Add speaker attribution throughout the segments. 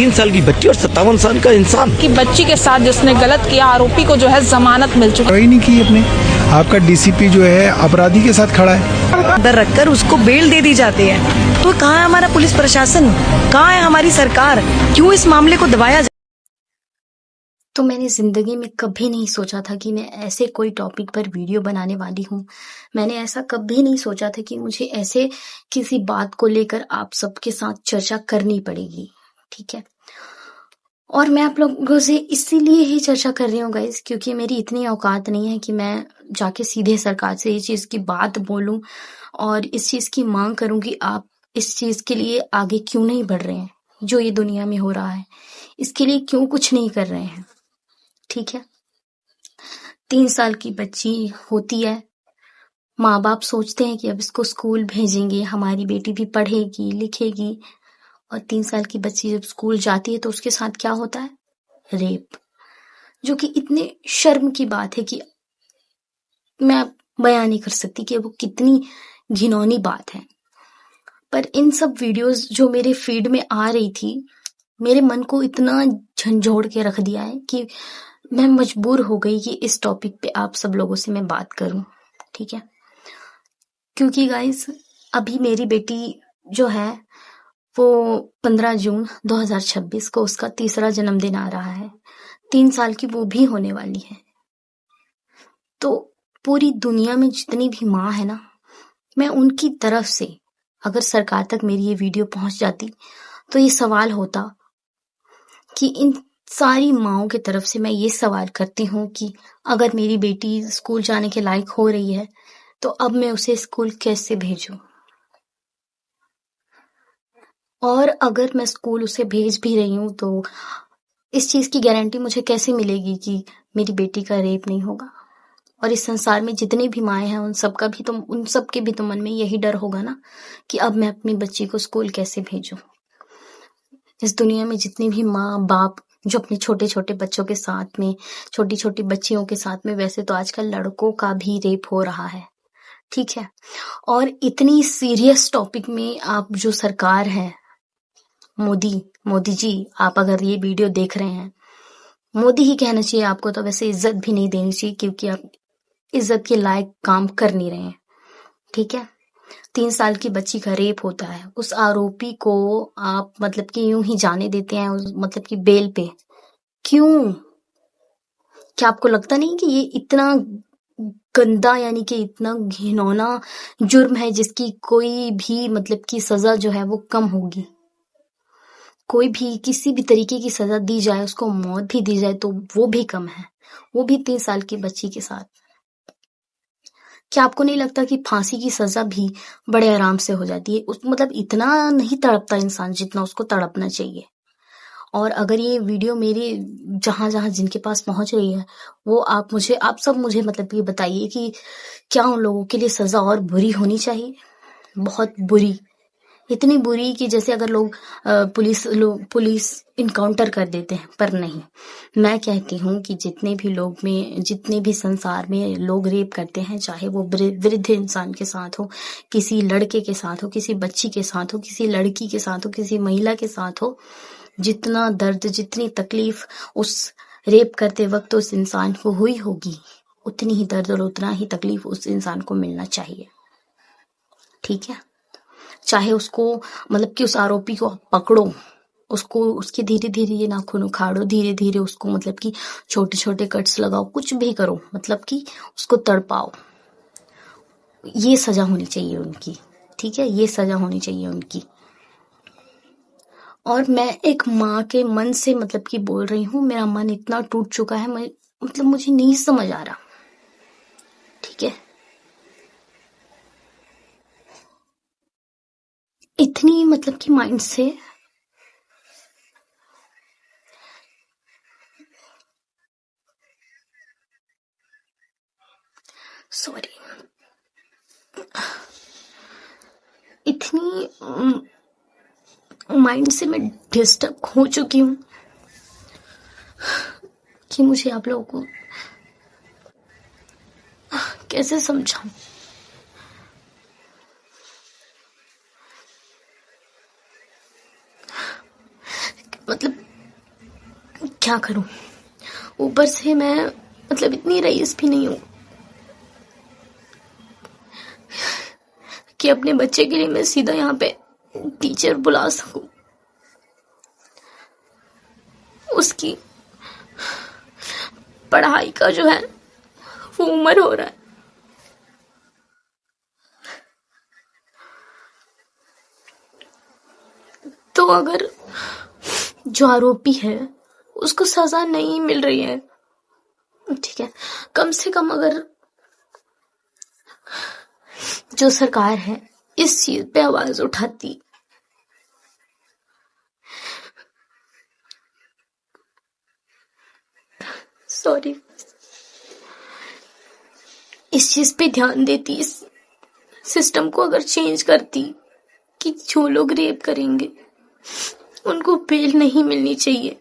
Speaker 1: 3 साल की बच्ची और 57 साल का इंसान
Speaker 2: कि बच्ची के साथ जिसने गलत किया, आरोपी को जो है जमानत मिल चुकी है।
Speaker 3: ही नहीं की अपने। आपका डीसीपी जो है अपराधी के साथ खड़ा है।
Speaker 4: अंदर रखकर उसको बेल दे दी जाती है। तो कहाँ है हमारा पुलिस प्रशासन, कहाँ है हमारी सरकार, क्यों इस मामले को दबाया
Speaker 5: तो मैंने ज़िंदगी में कभी नहीं सोचा था कि मैं ऐसे कोई टॉपिक पर वीडियो बनाने वाली हूँ। मैंने ऐसा कभी नहीं सोचा था कि मुझे ऐसे किसी बात को लेकर आप सबके साथ चर्चा करनी पड़ेगी, ठीक है। और मैं आप लोगों से इसीलिए ही चर्चा कर रही हूँ गाइस, क्योंकि मेरी इतनी औकात नहीं है कि मैं जाके सीधे सरकार से ये चीज़ की बात बोलूँ और इस चीज़ की मांग करूँ कि आप इस चीज़ के लिए आगे क्यों नहीं बढ़ रहे हैं। जो ये दुनिया में हो रहा है इसके लिए क्यों कुछ नहीं कर रहे हैं, ठीक है। 3 साल की बच्ची होती है, माँ बाप सोचते हैं कि अब इसको स्कूल भेजेंगे, हमारी बेटी भी पढ़ेगी लिखेगी। और 3 साल की बच्ची जब स्कूल जाती है तो उसके साथ क्या होता है, रेप। जो कि इतने शर्म की बात है कि मैं बयां नहीं कर सकती कि वो कितनी घिनौनी बात है। पर इन सब वीडियोस जो मेरे फीड में आ रही थी, मेरे मन को इतना झंझोड़ के रख दिया है कि मैं मजबूर हो गई कि इस टॉपिक पे आप सब लोगों से मैं बात करूं, ठीक है। क्योंकि गाइस अभी मेरी बेटी जो है वो 15 जून 2026 को उसका 3रा जन्मदिन आ रहा है। 3 साल की वो भी होने वाली है। तो पूरी दुनिया में जितनी भी माँ है ना, मैं उनकी तरफ से अगर सरकार तक मेरी ये वीडियो पहुंच जाती तो ये सवाल होता कि इन सारी माँओं की तरफ से मैं ये सवाल करती हूँ कि अगर मेरी बेटी स्कूल जाने के लायक हो रही है तो अब मैं उसे स्कूल कैसे भेजूं। और अगर मैं स्कूल उसे भेज भी रही हूँ तो इस चीज की गारंटी मुझे कैसे मिलेगी कि मेरी बेटी का रेप नहीं होगा। और इस संसार में जितनी भी माएँ हैं उन सब के भी तो मन में यही डर होगा ना कि अब मैं अपनी बच्ची को स्कूल कैसे भेजूं। इस दुनिया में जितनी भी माँ बाप जो अपने छोटे छोटे बच्चों के साथ में, छोटी छोटी बच्चियों के साथ में, वैसे तो आजकल लड़कों का भी रेप हो रहा है, ठीक है। और इतनी सीरियस टॉपिक में आप जो सरकार है, मोदी जी, आप अगर ये वीडियो देख रहे हैं, मोदी ही कहना चाहिए आपको, तो वैसे इज्जत भी नहीं देनी चाहिए क्योंकि आप इज्जत के लायक काम कर नहीं रहे हैं, ठीक है। 3 साल की बच्ची का रेप होता है, उस आरोपी को आप मतलब कि यूं ही जाने देते हैं, मतलब कि बेल पे। क्यों? क्या आपको लगता नहीं कि ये इतना गंदा यानी कि इतना घिनौना जुर्म है जिसकी कोई भी मतलब की सजा जो है वो कम होगी। कोई भी किसी भी तरीके की सजा दी जाए, उसको मौत भी दी जाए तो वो भी कम है, वो भी 3 साल की बच्ची के साथ। क्या आपको नहीं लगता कि फांसी की सजा भी बड़े आराम से हो जाती है? उस मतलब इतना नहीं तड़पता इंसान जितना उसको तड़पना चाहिए। और अगर ये वीडियो मेरी जहां जहां जिनके पास पहुंच रही है, वो आप सब मुझे मतलब ये बताइए कि क्या उन लोगों के लिए सजा और बुरी होनी चाहिए? बहुत बुरी, इतनी बुरी कि जैसे अगर पुलिस इनकाउंटर कर देते हैं, पर नहीं। मैं कहती हूँ कि जितने भी संसार में लोग रेप करते हैं, चाहे वो वृद्ध इंसान के साथ हो, किसी लड़के के साथ हो, किसी बच्ची के साथ हो, किसी लड़की के साथ हो, किसी महिला के साथ हो, जितना दर्द, जितनी तकलीफ उस रेप करते वक्त उस इंसान को हुई होगी, उतनी ही दर्द और उतना ही तकलीफ उस इंसान को मिलना चाहिए, ठीक है। चाहे उसको मतलब कि उस आरोपी को पकड़ो, उसको उसके धीरे धीरे ये नाखून उखाड़ो, धीरे धीरे उसको मतलब कि छोटे छोटे कट्स लगाओ, कुछ भी करो, मतलब कि उसको तड़पाओ। ये सजा होनी चाहिए उनकी, ठीक है, ये सजा होनी चाहिए उनकी। और मैं एक माँ के मन से मतलब कि बोल रही हूँ, मेरा मन इतना टूट चुका है, मतलब मुझे नहीं समझ आ रहा, ठीक है। इतनी मतलब कि माइंड से सॉरी, इतनी माइंड से मैं डिस्टर्ब हो चुकी हूँ कि मुझे आप लोगों को कैसे समझाऊं। मतलब क्या करूं। ऊपर से मैं मतलब इतनी रईस भी नहीं हूं कि अपने बच्चे के लिए मैं सीधा यहाँ पे टीचर बुला सकूं। उसकी पढ़ाई का जो है वो उम्र हो रहा है। तो अगर जो आरोपी है उसको सजा नहीं मिल रही है, ठीक है, कम से कम अगर जो सरकार है इस चीज पे आवाज उठाती। सॉरी, इस चीज पे ध्यान देती, इस सिस्टम को अगर चेंज करती कि जो लोग रेप करेंगे उनको बेल नहीं मिलनी चाहिए,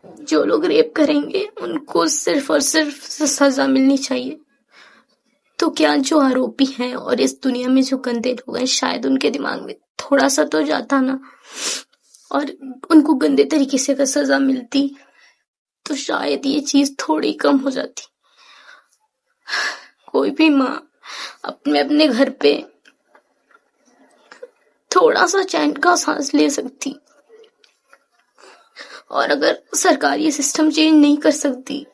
Speaker 5: जो लोग रेप करेंगे उनको सिर्फ और सिर्फ सजा मिलनी चाहिए। तो क्या जो आरोपी हैं और इस दुनिया में जो गंदे लोग हैं शायद उनके दिमाग में थोड़ा सा तो जाता ना, और उनको गंदे तरीके से अगर सजा मिलती तो शायद ये चीज थोड़ी कम हो जाती। कोई भी माँ अपने अपने घर पे थोड़ा सा चैन का सांस ले सकती। और अगर सरकार ये सिस्टम चेंज नहीं कर सकती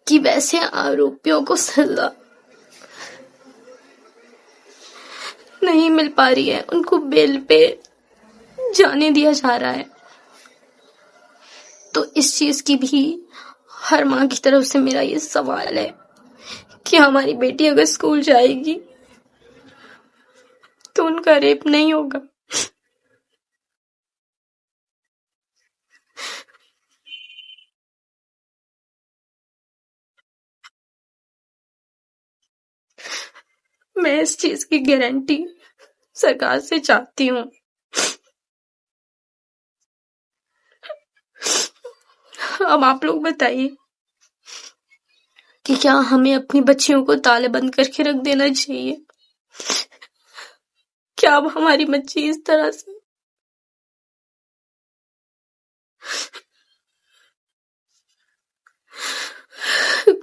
Speaker 5: कि वैसे आरोपियों को सजा नहीं मिल पा रही है, उनको बेल पे जाने दिया जा रहा है, तो इस चीज की भी हर माँ की तरफ से मेरा ये सवाल है कि हमारी बेटी अगर स्कूल जाएगी तो उनका रेप नहीं होगा। मैं इस चीज की गारंटी सरकार से चाहती हूँ। अब आप लोग बताइए कि क्या हमें अपनी बच्चियों को ताले बंद करके रख देना चाहिए? क्या अब हमारी बच्ची इस तरह से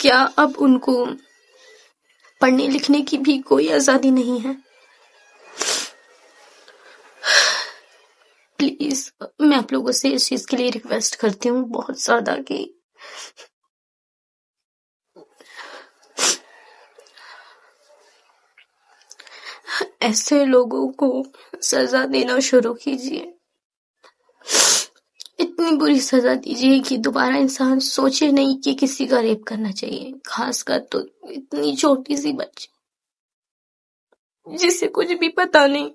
Speaker 5: क्या अब उनको पढ़ने लिखने की भी कोई आजादी नहीं है? प्लीज मैं आप लोगों से इस चीज के लिए रिक्वेस्ट करती हूँ बहुत ज्यादा कि ऐसे लोगों को सजा देना शुरू कीजिए। इतनी बुरी सजा दीजिए कि दोबारा इंसान सोचे नहीं कि किसी का रेप करना चाहिए, खासकर तो इतनी छोटी सी बच्ची जिसे कुछ भी पता नहीं।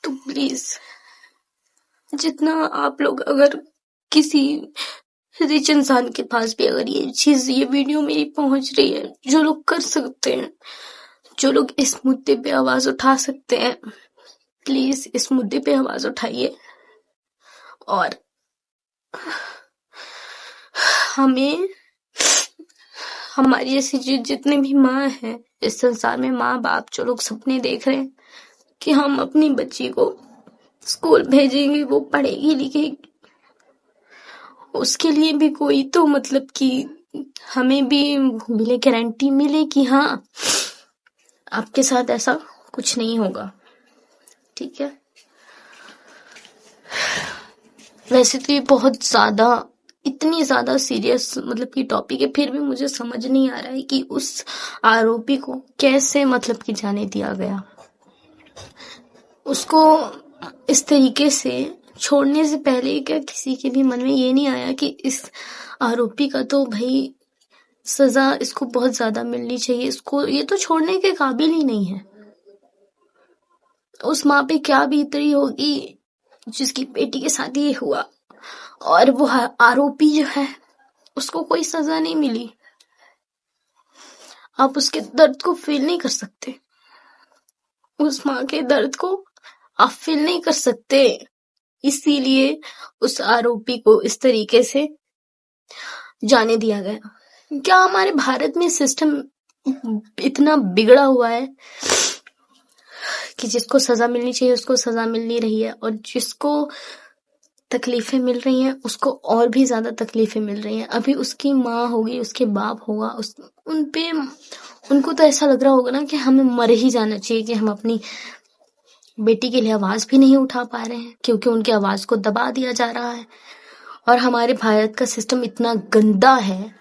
Speaker 5: तो प्लीज जितना आप लोग अगर किसी रिच इंसान के पास भी अगर ये वीडियो मेरी पहुंच रही है, जो लोग कर सकते हैं, जो लोग इस मुद्दे पे आवाज उठा सकते हैं, प्लीज इस मुद्दे पे आवाज उठाइए। और हमें हमारी ऐसी जितने भी माँ हैं इस संसार में, माँ बाप जो लोग सपने देख रहे हैं कि हम अपनी बच्ची को स्कूल भेजेंगे, वो पढ़ेगी लिखेगी, उसके लिए भी कोई तो मतलब कि हमें भी मिले, गारंटी मिले कि हाँ आपके साथ ऐसा कुछ नहीं होगा, ठीक है। वैसे तो ये बहुत ज्यादा, इतनी ज्यादा सीरियस मतलब कि टॉपिक है, फिर भी मुझे समझ नहीं आ रहा है कि उस आरोपी को कैसे मतलब कि जाने दिया गया। उसको इस तरीके से छोड़ने से पहले क्या किसी के भी मन में ये नहीं आया कि इस आरोपी का तो भाई सजा इसको बहुत ज्यादा मिलनी चाहिए, इसको ये तो छोड़ने के काबिल ही नहीं है। उस माँ पे क्या बीत रही होगी जिसकी बेटी के साथ ये हुआ, और वो आरोपी जो है उसको कोई सजा नहीं मिली। आप उसके दर्द को फील नहीं कर सकते, उस माँ के दर्द को आप फील नहीं कर सकते, इसीलिए उस आरोपी को इस तरीके से जाने दिया गया। क्या हमारे भारत में सिस्टम इतना बिगड़ा हुआ है कि जिसको सजा मिलनी चाहिए उसको सजा मिल नहीं रही है, और जिसको तकलीफें मिल रही हैं उसको और भी ज्यादा तकलीफें मिल रही हैं। अभी उसकी माँ होगी, उसके बाप होगा, उनको तो ऐसा लग रहा होगा ना कि हमें मर ही जाना चाहिए, कि हम अपनी बेटी के लिए आवाज भी नहीं उठा पा रहे हैं क्योंकि उनकी आवाज को दबा दिया जा रहा है। और हमारे भारत का सिस्टम इतना गंदा है।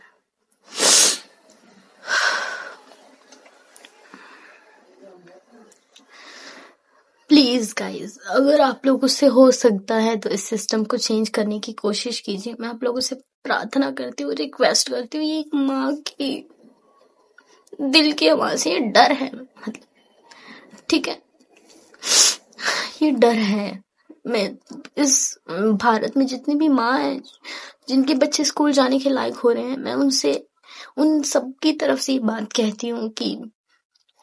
Speaker 5: प्लीज गाइस, अगर आप लोगों से हो सकता है तो इस सिस्टम को चेंज करने की कोशिश कीजिए। मैं आप लोगों से प्रार्थना करती हूँ, रिक्वेस्ट करती हूँ। ये एक माँ की दिल की आवाज है, ये डर है, मतलब ठीक है, ये डर है। मैं इस भारत में जितनी भी माँ है जिनके बच्चे स्कूल जाने के लायक हो रहे हैं, मैं उन सब की तरफ से ये बात कहती हूँ कि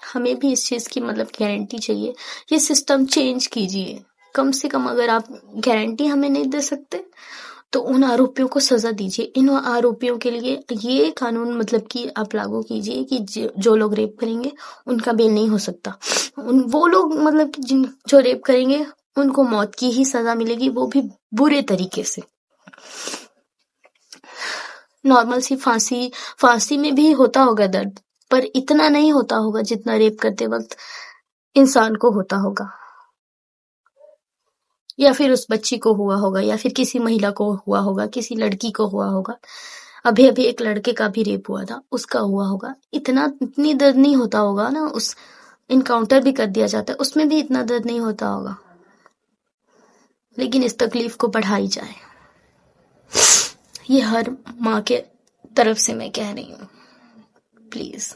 Speaker 5: हमें भी इस चीज की मतलब गारंटी चाहिए। ये सिस्टम चेंज कीजिए। कम से कम अगर आप गारंटी हमें नहीं दे सकते तो उन आरोपियों को सजा दीजिए। इन आरोपियों के लिए ये कानून मतलब कि आप लागू कीजिए कि जो लोग रेप करेंगे उनका बेल नहीं हो सकता। वो लोग मतलब कि जो रेप करेंगे उनको मौत की ही सजा मिलेगी, वो भी बुरे तरीके से। नॉर्मल सी फांसी में भी होता होगा दर्द, पर इतना नहीं होता होगा जितना रेप करते वक्त इंसान को होता होगा, या फिर उस बच्ची को हुआ होगा, या फिर किसी महिला को हुआ होगा, किसी लड़की को हुआ होगा। अभी अभी एक लड़के का भी रेप हुआ था, उसका हुआ होगा। इतनी दर्द नहीं होता होगा ना। उस इनकाउंटर भी कर दिया जाता है, उसमें भी इतना दर्द नहीं होता होगा, लेकिन इस तकलीफ को बढ़ाई जाए। ये हर माँ के तरफ से मैं कह रही हूँ, प्लीज।